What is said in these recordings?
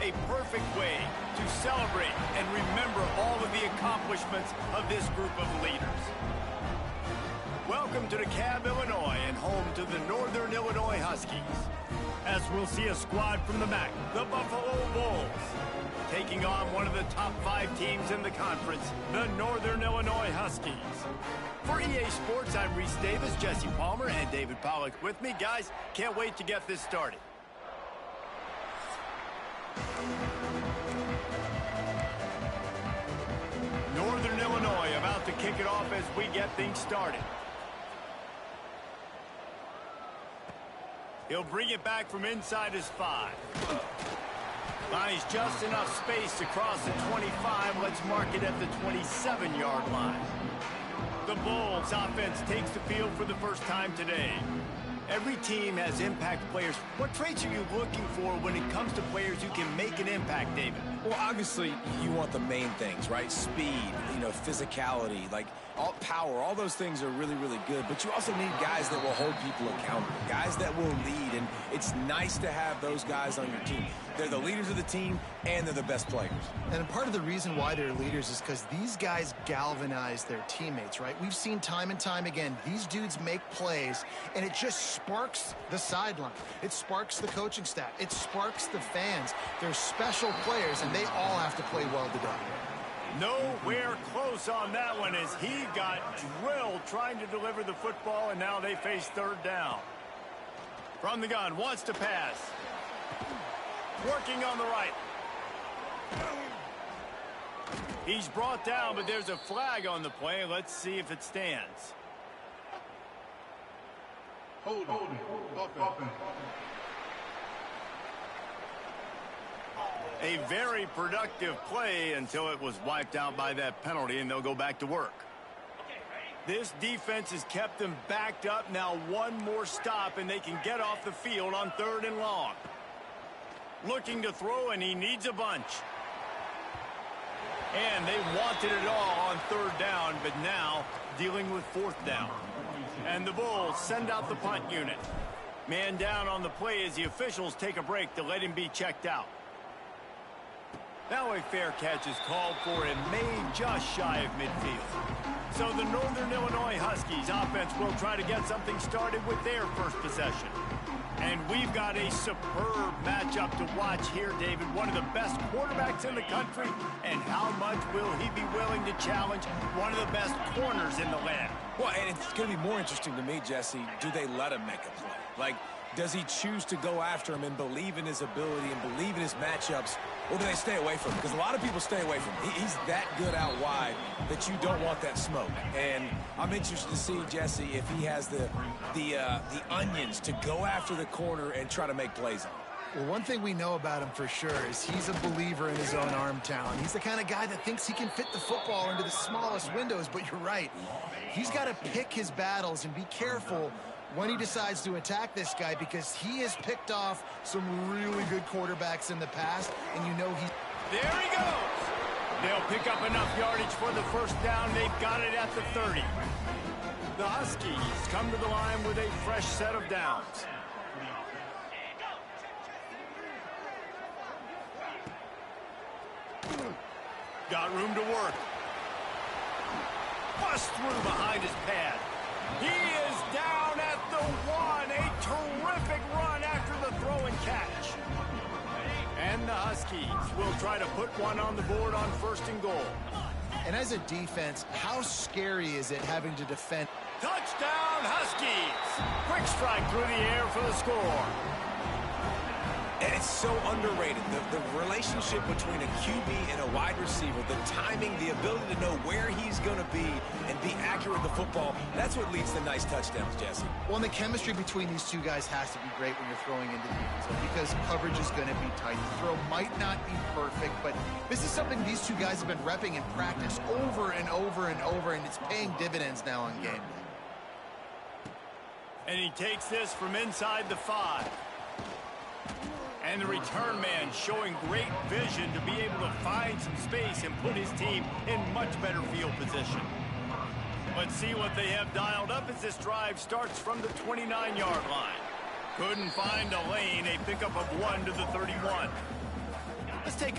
a perfect way to celebrate and remember all of the accomplishments of this group of leaders. Welcome to DeKalb, Illinois, and home to the Northern Illinois Huskies. As we'll see a squad from the MAC, the Buffalo Bulls, taking on one of the top 5 teams in the conference, the Northern Illinois Huskies. For EA Sports, I'm Reese Davis, Jesse Palmer, and David Pollack with me. Guys, can't wait to get this started. Northern Illinois about to kick it off as we get things started. He'll bring it back from inside his 5. Finds just enough space to cross the 25. Let's mark it at the 27-yard line. The Bulls offense takes the field for the first time today. Every team has impact players. What traits are you looking for when it comes to players who can make an impact, David? Well, obviously, you want the main things, right? Speed, physicality, power. All those things are really, really good. But you also need guys that will hold people accountable, guys that will lead. And it's nice to have those guys on your team. They're the leaders of the team, and they're the best players. And part of the reason why they're leaders is because these guys galvanize their teammates, right? We've seen time and time again, these dudes make plays, and it just sparks the sideline. It sparks the coaching staff. It sparks the fans. They're special players, and they all have to play well today. Nowhere close on that one as he got drilled trying to deliver the football, and now they face third down. From the gun, wants to pass. Working on the right. He's brought down, but there's a flag on the play. Let's see if it stands. Hold it. A very productive play until it was wiped out by that penalty, and they'll go back to work. This defense has kept them backed up. Now one more stop, and they can get off the field on 3rd and long. Looking to throw, and he needs a bunch. And they wanted it all on 3rd down, but now dealing with 4th down. And the Bulls send out the punt unit. Man down on the play as the officials take a break to let him be checked out. Now a fair catch is called for and made just shy of midfield. So the Northern Illinois Huskies offense will try to get something started with their first possession. And we've got a superb matchup to watch here, David. One of the best quarterbacks in the country. And how much will he be willing to challenge one of the best corners in the land? Well, and it's going to be more interesting to me, Jesse, do they let him make a play? Does he choose to go after him and believe in his ability and believe in his matchups, or do they stay away from him? Because a lot of people stay away from him. He's that good out wide that you don't want that smoke. And I'm interested to see, Jesse, if he has the onions to go after the corner and try to make plays on him. Well, one thing we know about him for sure is he's a believer in his own arm talent. He's the kind of guy that thinks he can fit the football into the smallest windows, but you're right. He's got to pick his battles and be careful when he decides to attack this guy, because he has picked off some really good quarterbacks in the past, and he's... There he goes! They'll pick up enough yardage for the first down. They've got it at the 30. The Huskies come to the line with a fresh set of downs. Got room to work. Bust through behind his pad. He is down at the 1. A terrific run after the throw and catch. And the Huskies will try to put one on the board on 1st and goal. And as a defense, how scary is it having to defend? Touchdown, Huskies! Quick strike through the air for the score. And it's so underrated, the relationship between a QB and a wide receiver, the timing, the ability to know where he's going to be and be accurate with the football, that's what leads to nice touchdowns, Jesse. Well, and the chemistry between these two guys has to be great when you're throwing into the end zone, because coverage is going to be tight. The throw might not be perfect, but this is something these two guys have been repping in practice over and over and over, and it's paying dividends now on game day. And he takes this from inside the 5. And the return man showing great vision to be able to find some space and put his team in much better field position. Let's see what they have dialed up as this drive starts from the 29-yard line. Couldn't find a lane, a pickup of 1 to the 31.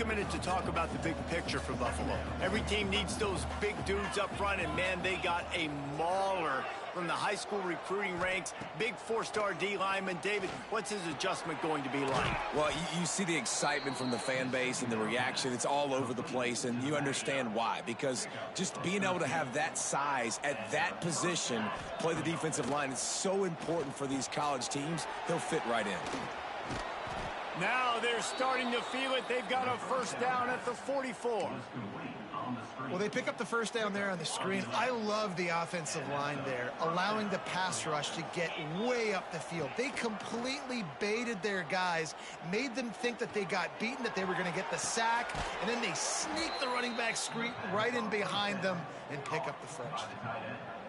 take a minute to talk about the big picture for Buffalo. Every team needs those big dudes up front, and man, they got a mauler from the high school recruiting ranks. Big four-star D lineman. David, what's his adjustment going to be like? Well, you see the excitement from the fan base and the reaction. It's all over the place, and you understand why. Because just being able to have that size at that position, play the defensive line, is so important for these college teams. He'll fit right in. Now they're starting to feel it. They've got a first down at the 44. Well, they pick up the first down there on the screen. I love the offensive line there, allowing the pass rush to get way up the field. They completely baited their guys, made them think that they got beaten, that they were going to get the sack, and then they sneak the running back screen right in behind them and pick up the first.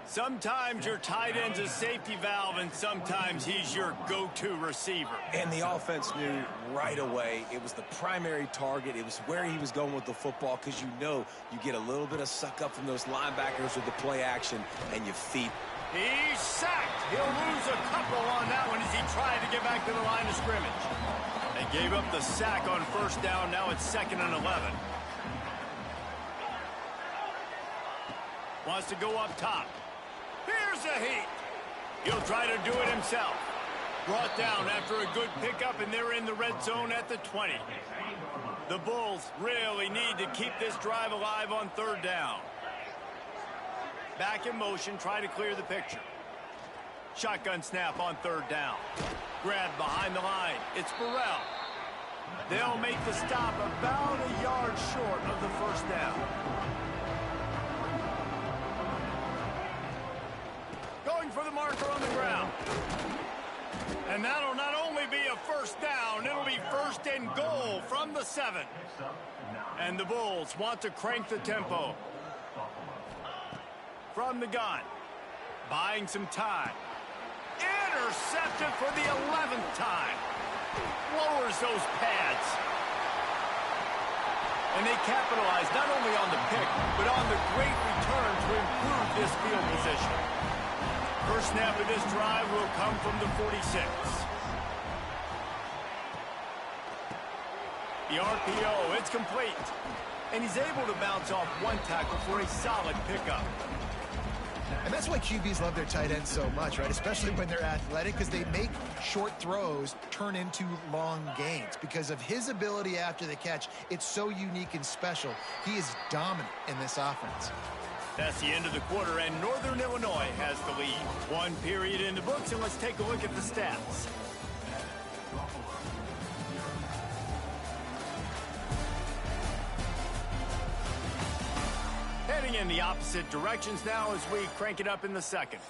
Sometimes your tight end's a safety valve, and sometimes he's your go-to receiver. And the offense knew right away it was the primary target. It was where he was going with the football, because you know you get a little bit of suck up from those linebackers with the play action, and you feed. He's sacked. He'll lose a couple on that one as he tried to get back to the line of scrimmage. They gave up the sack on first down. Now it's 2nd and 11. Wants to go up top. Here's a heat. He'll try to do it himself. Brought down after a good pickup, and they're in the red zone at the 20. The Bulls really need to keep this drive alive on 3rd down. Back in motion, try to clear the picture. Shotgun snap on 3rd down. Grab behind the line. It's Burrell. They'll make the stop about a yard short of the first down. Going for the marker on the ground. And that'll not only be a first down, it'll be 1st and goal from the 7. And the Bulls want to crank the tempo. From the gun. Buying some time. Intercepted for the 11th time. Lowers those pads. And they capitalize not only on the pick, but on the great return to improve this field position. First snap of this drive will come from the 46. The RPO, it's complete. And he's able to bounce off one tackle for a solid pickup. And that's why QBs love their tight ends so much, right? Especially when they're athletic, because they make short throws turn into long gains. Because of his ability after the catch, it's so unique and special. He is dominant in this offense. That's the end of the quarter, and Northern Illinois has the lead. 1 period in the books, and let's take a look at the stats. Heading in the opposite directions now as we crank it up in the 2nd.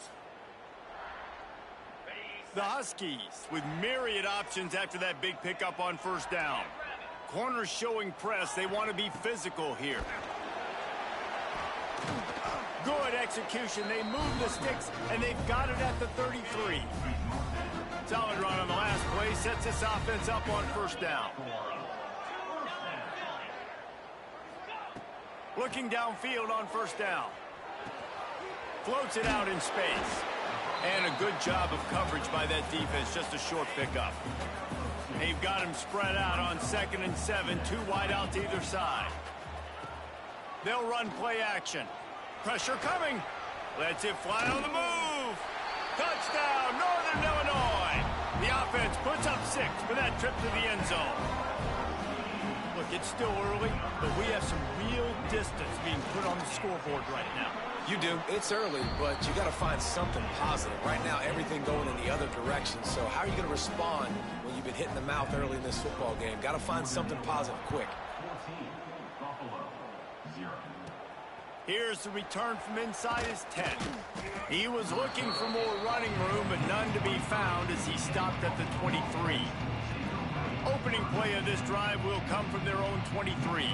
The Huskies with myriad options after that big pickup on first down. Corners showing press. They want to be physical here. Good execution. They move the sticks, and they've got it at the 33. Solid run on the last play. Sets this offense up on first down. Looking downfield on first down. Floats it out in space. And a good job of coverage by that defense. Just a short pickup. They've got him spread out on 2nd and 7. 2 wide out to either side. They'll run play action. Pressure coming. Lets it fly on the move. Touchdown, Northern Illinois. The offense puts up 6 for that trip to the end zone. Look, it's still early, but we have some real distance being put on the scoreboard right now. You do. It's early, but you got to find something positive. Right now, everything going in the other direction. So how are you going to respond when you've been hit in the mouth early in this football game? Got to find something positive quick. Here's the return from inside his 10. He was looking for more running room, but none to be found as he stopped at the 23. Opening play of this drive will come from their own 23.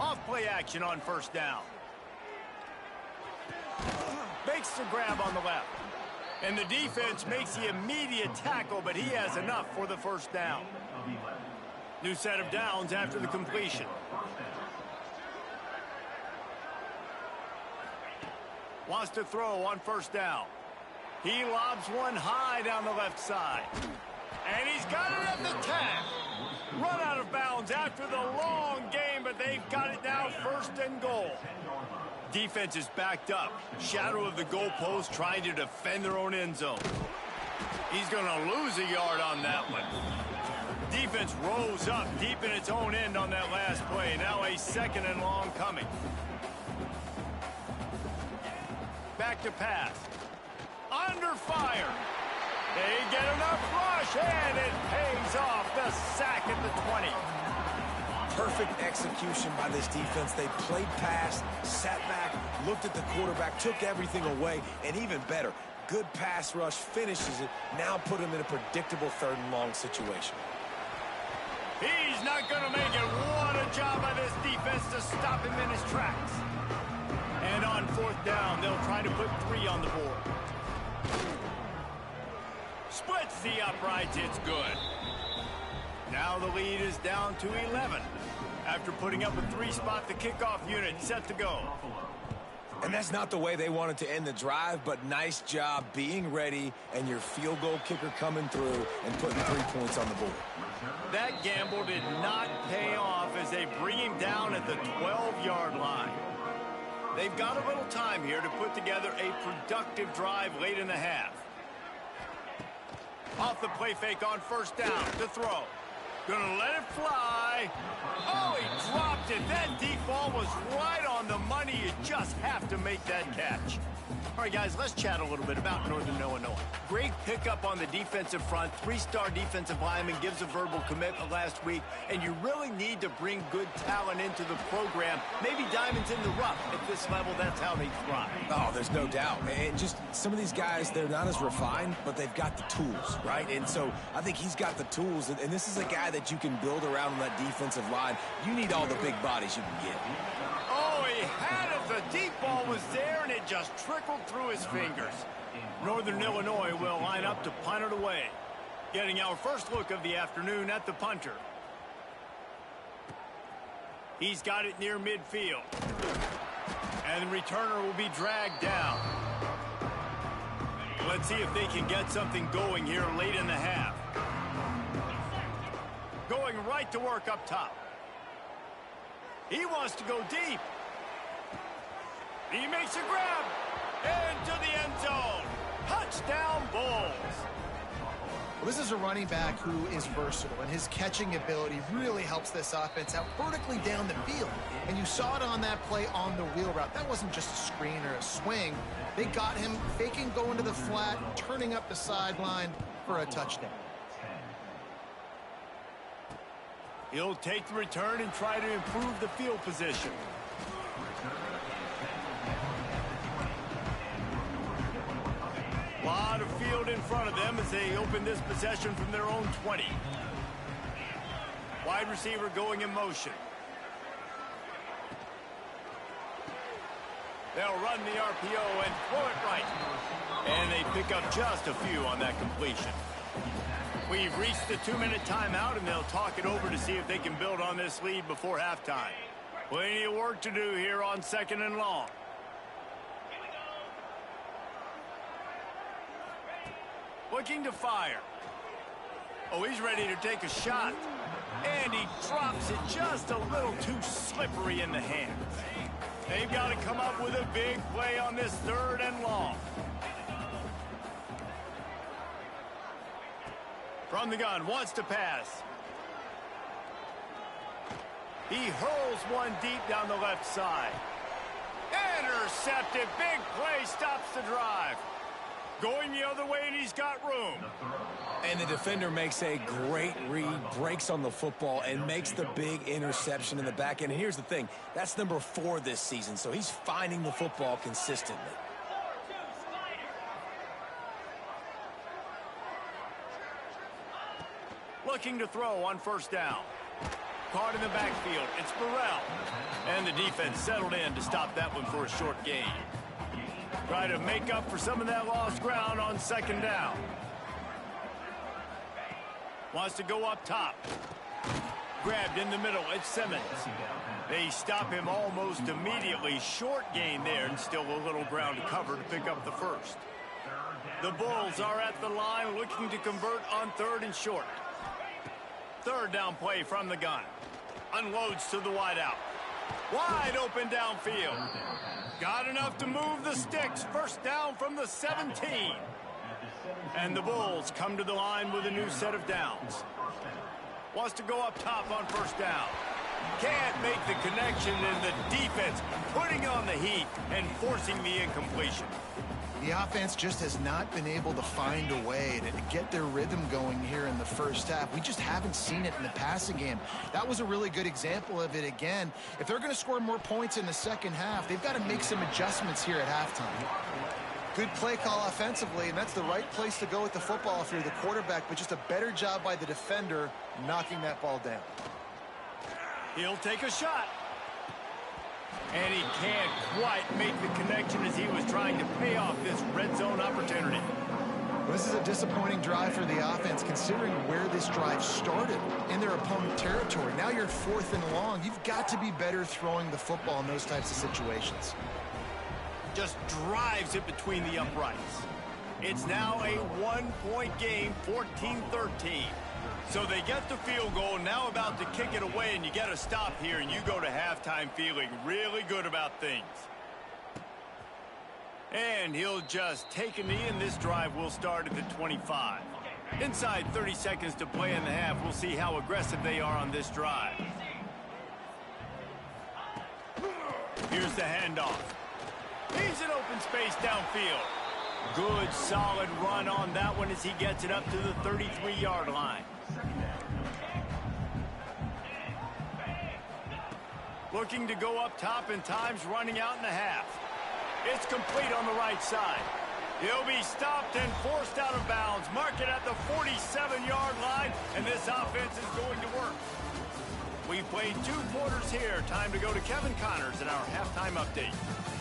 Off play action on first down. Makes the grab on the left. And the defense makes the immediate tackle, but he has enough for the first down. New set of downs after the completion. Wants to throw on first down. He lobs one high down the left side. And he's got it at the 10. Run out of downs after the long game, but they've got it now, 1st and goal. Defense is backed up. Shadow of the goalpost trying to defend their own end zone. He's going to lose a yard on that one. Defense rose up deep in its own end on that last play. Now a 2nd and long coming. Back to pass. Under fire. They get enough rush, and it pays off. The sack at the 20. Perfect execution by this defense. They played pass, sat back, looked at the quarterback, took everything away, and even better, good pass rush, finishes it, now put him in a predictable 3rd and long situation. He's not going to make it. What a job by this defense to stop him in his tracks. And on 4th down, they'll try to put 3 on the board. Splits the uprights. It's good. Now the lead is down to 11. After putting up a 3-spot, the kickoff unit set to go. And that's not the way they wanted to end the drive, but nice job being ready and your field goal kicker coming through and putting 3 points on the board. That gamble did not pay off as they bring him down at the 12-yard line. They've got a little time here to put together a productive drive late in the half. Off the play fake on 1st down to throw. Gonna let it fly. Oh, he dropped it. That deep ball was right on the money. You just have to make that catch. All right, guys, let's chat a little bit about Northern Illinois. Great pickup on the defensive front. 3-star defensive lineman gives a verbal commitment last week, and you really need to bring good talent into the program. Maybe diamonds in the rough. At this level, that's how they thrive. Oh, there's no doubt. And just some of these guys, they're not as refined, but they've got the tools, right? And so I think he's got the tools, and this is a guy that you can build around on that defensive line. You need all the big bodies you can get. Oh, he had it. The deep ball was there, and it just trickled through his fingers. Northern Illinois will line up to punt it away. Getting our first look of the afternoon at the punter. He's got it near midfield. And the returner will be dragged down. Let's see if they can get something going here late in the half. Going right to work up top. He wants to go deep. He makes a grab. Into the end zone. Touchdown, Bulls. Well, this is a running back who is versatile, and his catching ability really helps this offense out vertically down the field. And you saw it on that play on the wheel route. That wasn't just a screen or a swing. They got him faking going to the flat, turning up the sideline for a touchdown. He'll take the return and try to improve the field position. A lot of field in front of them as they open this possession from their own 20. Wide receiver going in motion. They'll run the RPO and throw it right. And they pick up just a few on that completion. We've reached the 2-minute timeout, and they'll talk it over to see if they can build on this lead before halftime. Plenty of work to do here on 2nd and long. Looking to fire. Oh, he's ready to take a shot. And he drops it just a little too slippery in the hands. They've got to come up with a big play on this 3rd and long. From the gun, wants to pass. He hurls one deep down the left side. Intercepted. Big play stops the drive. Going the other way, and he's got room. And the defender makes a great read, breaks on the football, and makes the big interception in the back end. And here's the thing, that's number 4 this season, so he's finding the football consistently. Looking to throw on 1st down. Caught in the backfield. It's Burrell. And the defense settled in to stop that one for a short gain. Try to make up for some of that lost ground on 2nd down. Wants to go up top. Grabbed in the middle. It's Simmons. They stop him almost immediately. Short gain there, and still a little ground to cover to pick up the first. The Bulls are at the line looking to convert on 3rd and short. third down play from the gun. Unloads to the wideout. Wide open downfield. Got enough to move the sticks. First down from the 17. And the Bulls come to the line with a new set of downs. Wants to go up top on first down. Can't make the connection, and the defense putting on the heat and forcing the incompletion. The offense just has not been able to find a way to get their rhythm going here in the first half. We just haven't seen it in the passing game. That was a really good example of it again. If they're going to score more points in the second half, they've got to make some adjustments here at halftime. Good play call offensively, and that's the right place to go with the football if you're the quarterback, but just a better job by the defender knocking that ball down. He'll take a shot. And he can't quite make the connection as he was trying to pay off this red zone opportunity. This is a disappointing drive for the offense, considering where this drive started in their opponent territory. Now you're 4th and long. You've got to be better throwing the football in those types of situations. Just drives it between the uprights. It's now a 1-point game, 14-13. So they get the field goal, now about to kick it away, and you get a stop here, and you go to halftime feeling really good about things. And he'll just take a knee, and this drive will start at the 25. Inside 30 seconds to play in the half. We'll see how aggressive they are on this drive. Here's the handoff. He's in open space downfield. Good, solid run on that one as he gets it up to the 33-yard line. Looking to go up top, and time's running out in the half. It's complete on the right side. He'll be stopped and forced out of bounds. Mark it at the 47-yard line, and this offense is going to work. We've played 2 quarters here. Time to go to Kevin Connors in our halftime update.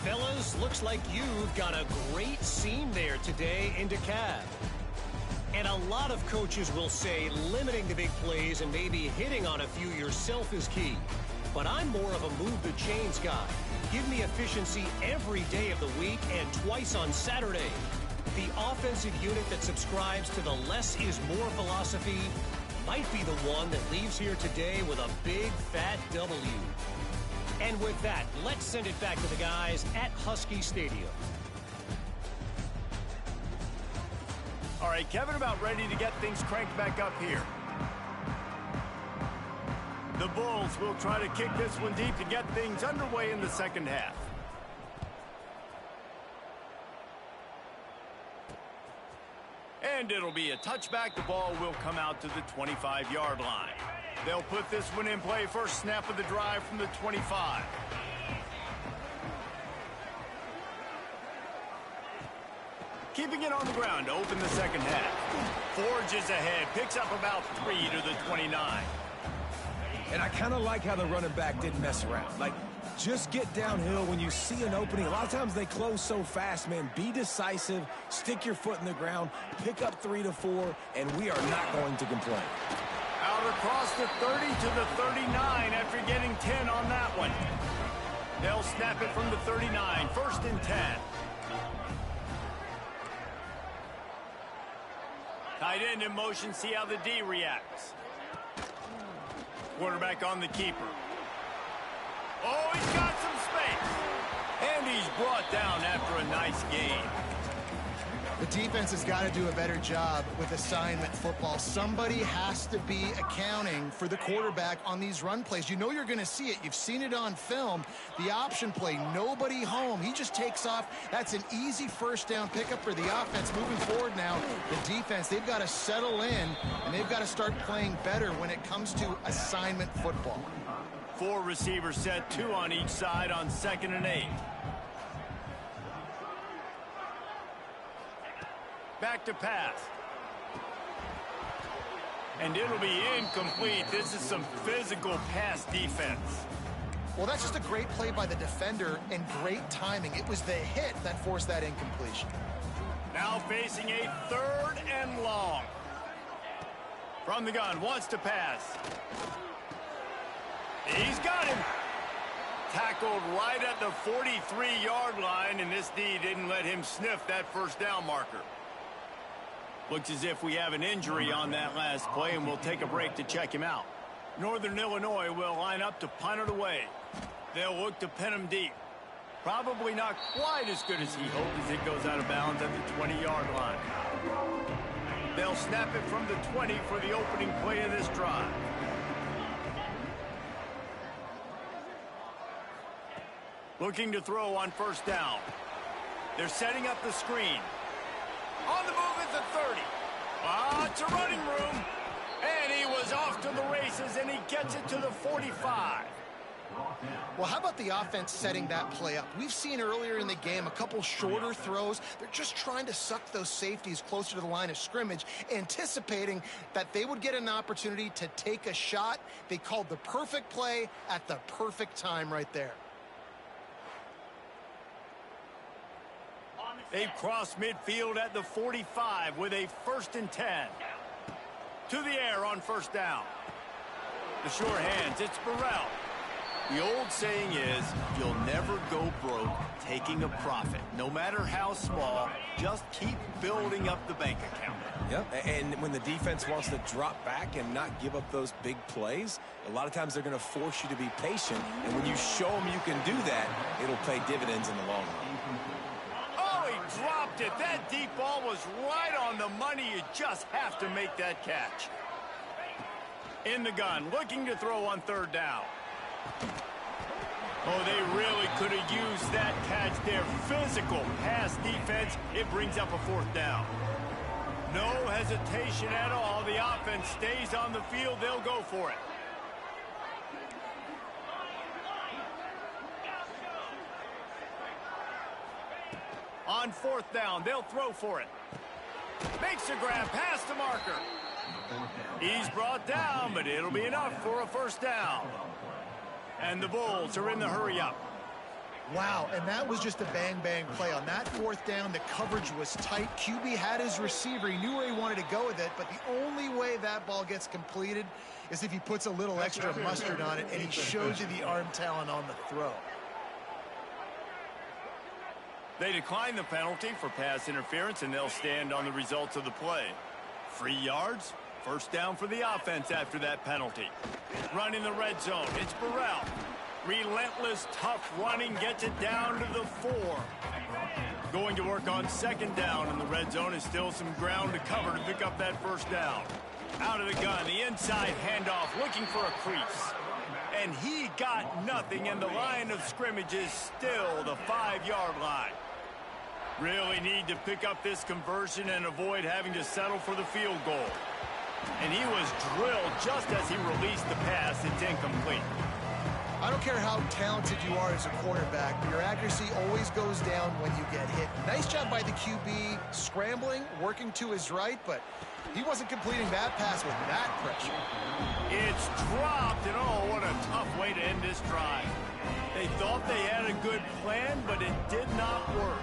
Fellas, looks like you've got a great scene there today in DeKalb. And a lot of coaches will say limiting the big plays and maybe hitting on a few yourself is key. But I'm more of a move the chains guy. Give me efficiency every day of the week and twice on Saturday. The offensive unit that subscribes to the less is more philosophy might be the one that leaves here today with a big fat W. And with that, let's send it back to the guys at Husky Stadium. All right, Kevin, about ready to get things cranked back up here. The Bulls will try to kick this one deep to get things underway in the second half. And it'll be a touchback. The ball will come out to the 25-yard line. They'll put this one in play. First snap of the drive from the 25. Keeping it on the ground to open the second half. Forges ahead. Picks up about 3 to the 29. And I kind of like how the running back didn't mess around. Like, just get downhill when you see an opening. A lot of times they close so fast, man. Be decisive, stick your foot in the ground, pick up 3 to 4, and we are not going to complain. Out across the 30 to the 39 after getting 10 on that one. They'll snap it from the 39, 1st and 10. Tight end in motion, see how the D reacts. Quarterback on the keeper. Oh, he's got some space. And he's brought down after a nice gain. The defense has got to do a better job with assignment football. Somebody has to be accounting for the quarterback on these run plays. You know you're going to see it. You've seen it on film. The option play, nobody home. He just takes off. That's an easy first down pickup for the offense. Moving forward now, the defense, they've got to settle in, and they've got to start playing better when it comes to assignment football. 4 receivers set, 2 on each side on 2nd and 8. Back to pass. And it'll be incomplete. This is some physical pass defense. Well, that's just a great play by the defender and great timing. It was the hit that forced that incompletion. Now facing a 3rd and long. From the gun, wants to pass. He's got him. Tackled right at the 43-yard line, and this D didn't let him sniff that first down marker. Looks as if we have an injury on that last play, and we'll take a break to check him out. Northern Illinois will line up to punt it away. They'll look to pin him deep. Probably not quite as good as he hoped as it goes out of bounds at the 20-yard line. They'll snap it from the 20 for the opening play of this drive. Looking to throw on first down. They're setting up the screen. On the move at the 30. It's a running room. And he was off to the races, and he gets it to the 45. Well, how about the offense setting that play up? We've seen earlier in the game a couple shorter throws. They're just trying to suck those safeties closer to the line of scrimmage, anticipating that they would get an opportunity to take a shot. They called the perfect play at the perfect time right there. They've crossed midfield at the 45 with a 1st and 10. To the air on first down. The sure hands, it's Burrell. The old saying is, you'll never go broke taking a profit. No matter how small, just keep building up the bank account. Yep, and when the defense wants to drop back and not give up those big plays, a lot of times they're going to force you to be patient. And when you show them you can do that, it'll pay dividends in the long run. Dropped it. That deep ball was right on the money. You just have to make that catch. In the gun, looking to throw on third down. Oh, they really could have used that catch there. Physical pass defense. It brings up a 4th down. No hesitation at all. The offense stays on the field. They'll go for it. On 4th down, they'll throw for it. Makes a grab past the marker. He's brought down, but it'll be enough for a 1st down. And the Bulls are in the hurry-up. Wow, and that was just a bang-bang play. On that 4th down, the coverage was tight. QB had his receiver. He knew where he wanted to go with it, but the only way that ball gets completed is if he puts a little extra mustard on it, and he shows you the arm talent on the throw. They decline the penalty for pass interference, and they'll stand on the results of the play. 3 yards, 1st down for the offense after that penalty. Run in the red zone. It's Burrell. Relentless, tough running, gets it down to the 4. Going to work on 2nd down, and the red zone is still some ground to cover to pick up that 1st down. Out of the gun, the inside handoff, looking for a crease. And he got nothing, and the line of scrimmage is still the 5-yard line. Really need to pick up this conversion and avoid having to settle for the field goal. And he was drilled just as he released the pass. It's incomplete. I don't care how talented you are as a quarterback, but your accuracy always goes down when you get hit. Nice job by the QB scrambling, working to his right, but he wasn't completing that pass with that pressure. It's dropped, and oh, what a tough way to end this drive. They thought they had a good plan, but it did not work.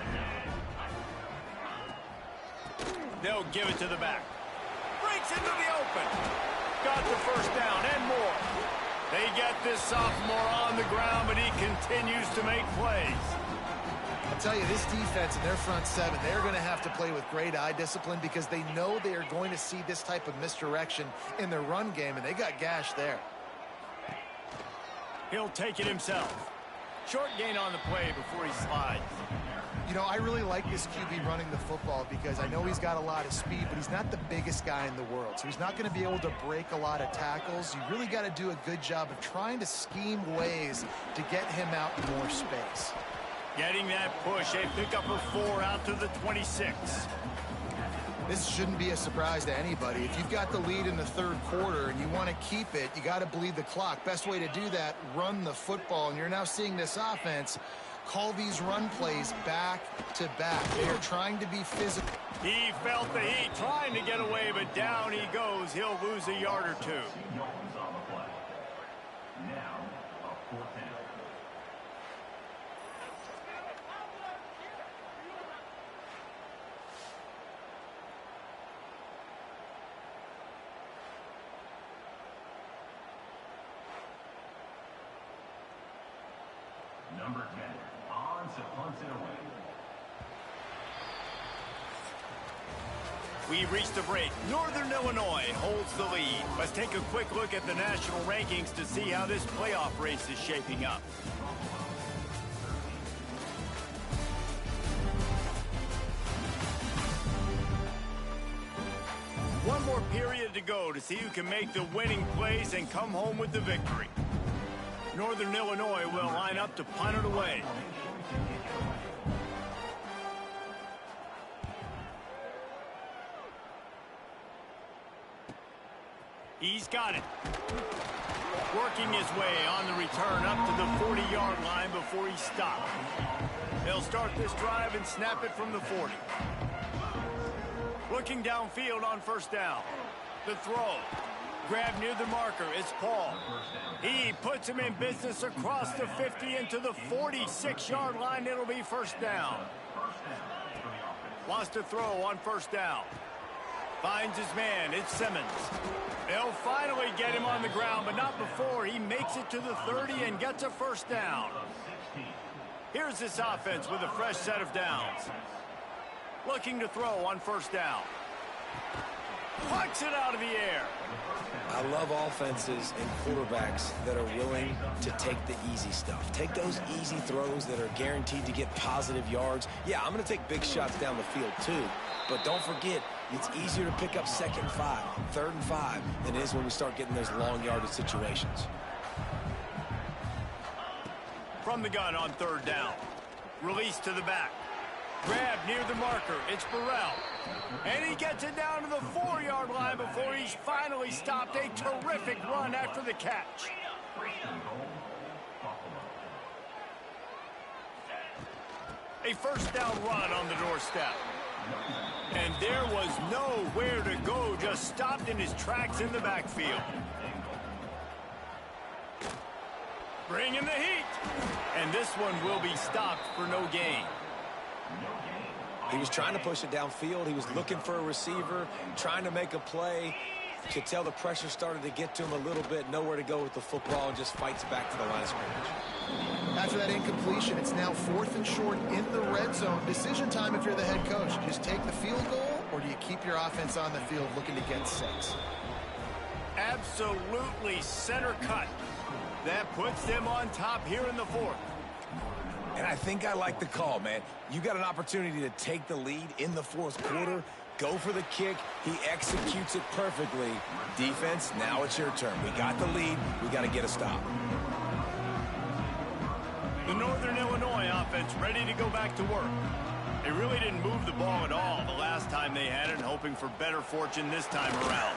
They'll give it to the back. Breaks into the open. Got the 1st down and more. They get this sophomore on the ground, but he continues to make plays. I'll tell you, this defense and their front 7, they're going to have to play with great eye discipline because they know they are going to see this type of misdirection in their run game, and they got gashed there. He'll take it himself. Short gain on the play before he slides. You know, I really like this QB running the football because I know he's got a lot of speed, but he's not the biggest guy in the world. So he's not going to be able to break a lot of tackles. You really got to do a good job of trying to scheme ways to get him out in more space. Getting that push, a pickup of 4 out to the 26. This shouldn't be a surprise to anybody. If you've got the lead in the 3rd quarter and you want to keep it, you got to bleed the clock. Best way to do that, run the football. And you're now seeing this offense call these run plays back to back. They are trying to be physical. He felt the heat, trying to get away, but down he goes. He'll lose a yard or 2. Number 10, on to punt it away. We reached the break. Northern Illinois holds the lead. Let's take a quick look at the national rankings to see how this playoff race is shaping up. One more period to go to see who can make the winning plays and come home with the victory. Northern Illinois will line up to punt it away. He's got it. Working his way on the return up to the 40-yard line before he stopped. They'll start this drive and snap it from the 40. Looking downfield on first down. The throw. Grab near the marker. It's Paul. He puts him in business across the 50 into the 46-yard line. It'll be first down. Wants to throw on first down. Finds his man. It's Simmons. They'll finally get him on the ground, but not before he makes it to the 30 and gets a first down. Here's this offense with a fresh set of downs. Looking to throw on first down. Plucks it out of the air. I love offenses and quarterbacks that are willing to take the easy stuff. Take those easy throws that are guaranteed to get positive yards. Yeah, I'm going to take big shots down the field too. But don't forget, it's easier to pick up 2nd and 5, 3rd and 5 than it is when we start getting those long yardage situations. From the gun on 3rd down. Release to the back. Grab near the marker. It's Burrell. And he gets it down to the 4-yard line before he's finally stopped. A terrific run after the catch. A first down run on the doorstep. And there was nowhere to go, just stopped in his tracks in the backfield. Bringing the heat. And this one will be stopped for no gain. He was trying to push it downfield. He was looking for a receiver, trying to make a play. You could tell the pressure started to get to him a little bit. Nowhere to go with the football and just fights back to the line of scrimmage. After that incompletion, it's now 4th and short in the red zone. Decision time if you're the head coach. Just take the field goal, or do you keep your offense on the field looking to get 6? Absolutely center cut. That puts them on top here in the 4th. And I think I like the call, man. You got an opportunity to take the lead in the 4th quarter. Go for the kick. He executes it perfectly. Defense, now it's your turn. We got the lead. We got to get a stop. The Northern Illinois offense ready to go back to work. They really didn't move the ball at all the last time they had it, hoping for better fortune this time around.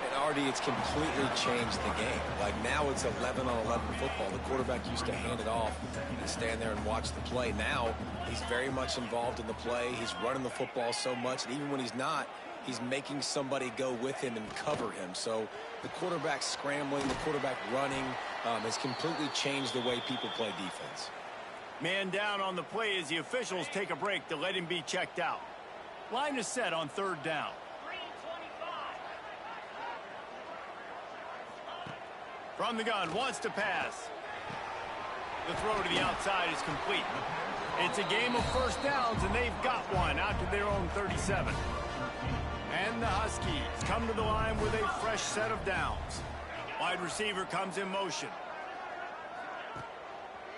And Artie, it's completely changed the game. Like now it's 11-on-11 football. The quarterback used to hand it off and stand there and watch the play. Now he's very much involved in the play. He's running the football so much, and even when he's not, he's making somebody go with him and cover him. So the quarterback scrambling, the quarterback running has completely changed the way people play defense. Man down on the play as the officials take a break to let him be checked out. Line is set on 3rd down. From the gun, wants to pass. The throw to the outside is complete. It's a game of first downs, and they've got one out to their own 37. And the Huskies come to the line with a fresh set of downs. Wide receiver comes in motion.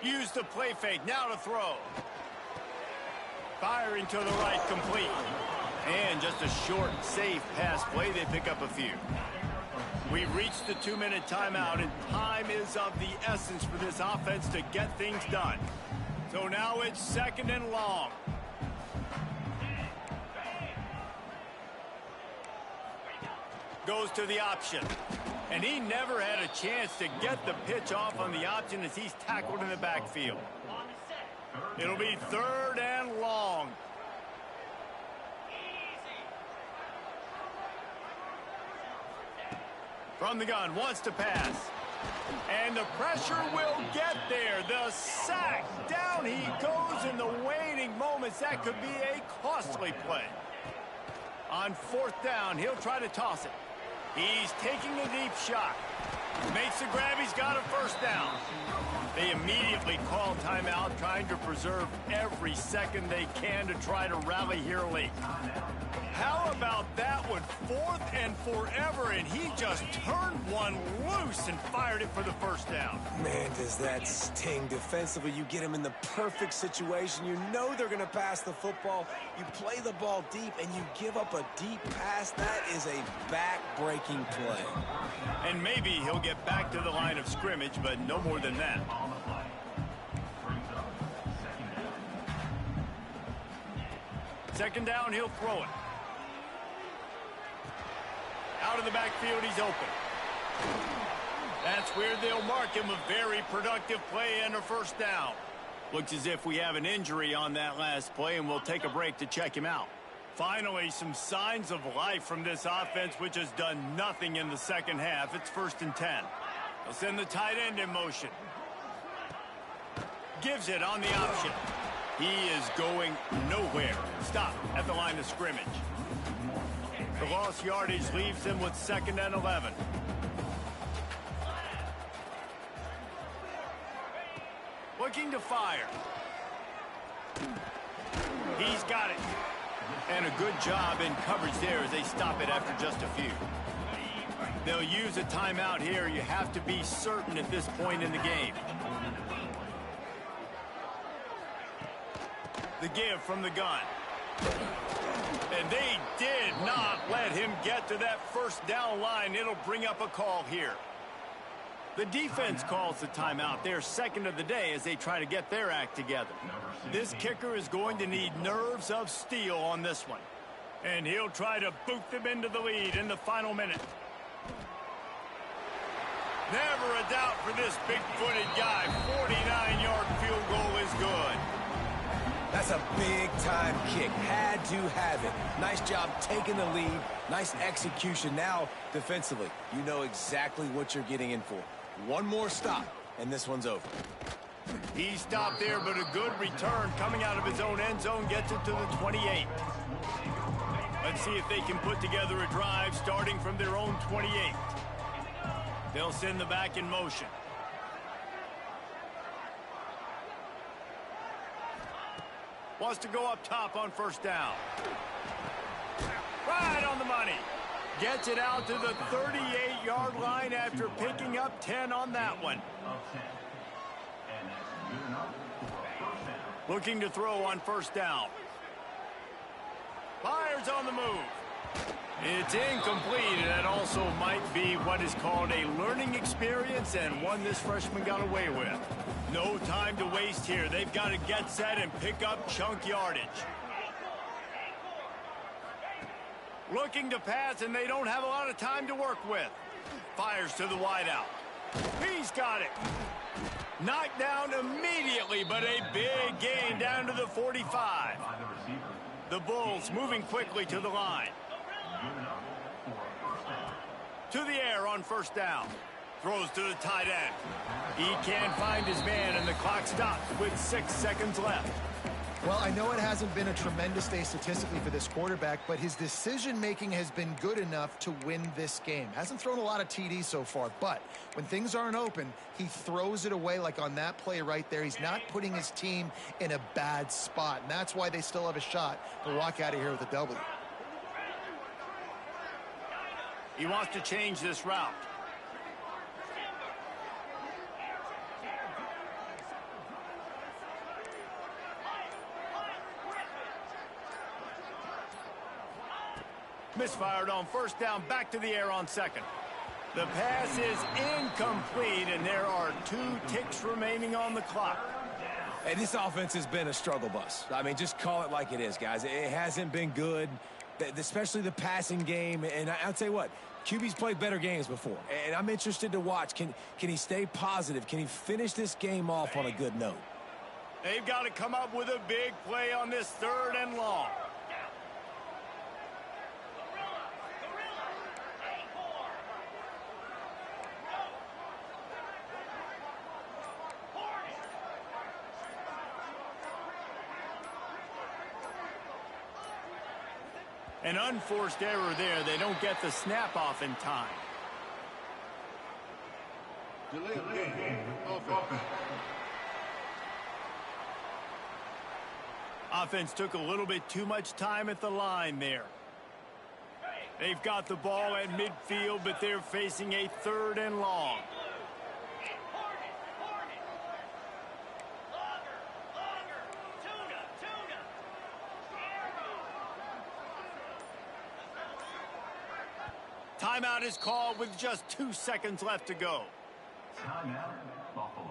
Use the play fake, now to throw. Firing to the right, complete. And just a short, safe pass play, they pick up a few. We've reached the 2-minute timeout, and time is of the essence for this offense to get things done. So now it's 2nd and long. Goes to the option. And he never had a chance to get the pitch off on the option as he's tackled in the backfield. It'll be 3rd and long. From the gun, wants to pass. And the pressure will get there. The sack. Down he goes in the waning moments. That could be a costly play. On 4th down, he'll try to toss it. He's taking a deep shot. Makes the grab. He's got a first down. They immediately call timeout, trying to preserve every second they can to try to rally here late. How about that one? 4th and forever, and he just turned one loose and fired it for the first down. Man, does that sting defensively. You get him in the perfect situation. You know they're going to pass the football. You play the ball deep, and you give up a deep pass. That is a back-breaking play. And maybe he'll get back to the line of scrimmage, but no more than that. Second down, he'll throw it. Out of the backfield, he's open. That's where they'll mark him a very productive play and a first down. Looks as if we have an injury on that last play, and we'll take a break to check him out. Finally, some signs of life from this offense, which has done nothing in the second half. It's 1st and 10. They'll send the tight end in motion. Gives it on the option. He is going nowhere. Stop at the line of scrimmage. The lost yardage leaves them with 2nd and 11. Looking to fire. He's got it. And a good job in coverage there as they stop it after just a few. They'll use a timeout here. You have to be certain at this point in the game. The give from the gun. And they did not let him get to that first down line. It'll bring up a call here. The defense calls the timeout. They're 2nd of the day as they try to get their act together. This kicker is going to need nerves of steel on this one. And he'll try to boot them into the lead in the final minute. Never a doubt for this big-footed guy. 49-yard field goal is good. That's a big-time kick. Had to have it. Nice job taking the lead. Nice execution. Now, defensively, you know exactly what you're getting in for. One more stop, and this one's over. He stopped there, but a good return coming out of his own end zone gets it to the 28. Let's see if they can put together a drive starting from their own 28. They'll send the back in motion. Wants to go up top on first down. Right on the money. Gets it out to the 38-yard line after picking up 10 on that one. Looking to throw on first down. Fires on the move. It's incomplete, and that also might be what is called a learning experience and one this freshman got away with. No time to waste here. They've got to get set and pick up chunk yardage. Looking to pass, and they don't have a lot of time to work with. Fires to the wideout. He's got it. Knocked down immediately, but a big gain down to the 45. The Bulls moving quickly to the line. To the air on first down. Throws to the tight end. He can't find his man, and the clock stops with 6 seconds left. Well, I know it hasn't been a tremendous day statistically for this quarterback, but his decision-making has been good enough to win this game. Hasn't thrown a lot of TDs so far, but when things aren't open, he throws it away like on that play right there. He's not putting his team in a bad spot, and that's why they still have a shot to walk out of here with a W. He wants to change this route. Misfired on first down, back to the air on second. The pass is incomplete, and there are 2 ticks remaining on the clock. Hey, this offense has been a struggle bus. I mean, just call it like it is, guys. It hasn't been good, especially the passing game. And I'll tell you what, QB's played better games before. And I'm interested to watch. Can he stay positive? Can he finish this game off on a good note? They've got to come up with a big play on this 3rd and long. An unforced error there. They don't get the snap off in time. Offense took a little bit too much time at the line there. They've got the ball at midfield, but they're facing a 3rd and long. Timeout is called with just 2 seconds left to go. Timeout, Buffalo.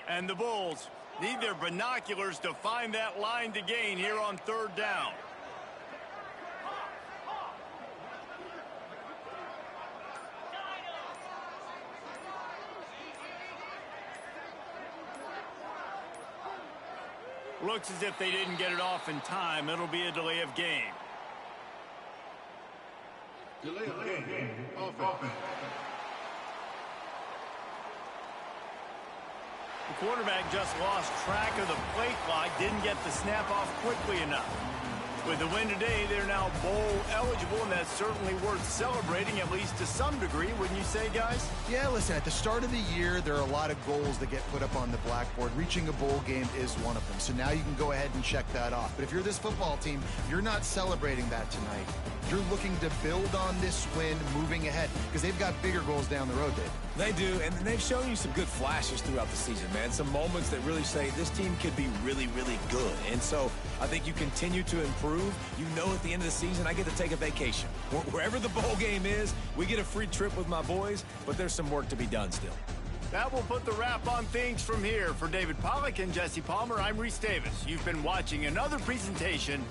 And the Bulls need their binoculars to find that line to gain here on 3rd down. Looks as if they didn't get it off in time. It'll be a delay of game. Delay of game. Offense. The quarterback just lost track of the play clock, didn't get the snap off quickly enough. With the win today, they're now bowl eligible, and that's certainly worth celebrating, at least to some degree, wouldn't you say, guys? Yeah, listen, at the start of the year, there are a lot of goals that get put up on the blackboard. Reaching a bowl game is one of them. So now you can go ahead and check that off. But if you're this football team, you're not celebrating that tonight. You're looking to build on this win moving ahead because they've got bigger goals down the road, Dave. They do, and they've shown you some good flashes throughout the season, man. Some moments that really say this team could be really, really good. And so I think you continue to improve. You know at the end of the season, I get to take a vacation. Wherever the bowl game is, we get a free trip with my boys, but there's some work to be done still. That will put the wrap on things from here. For David Pollack and Jesse Palmer, I'm Reese Davis. You've been watching another presentation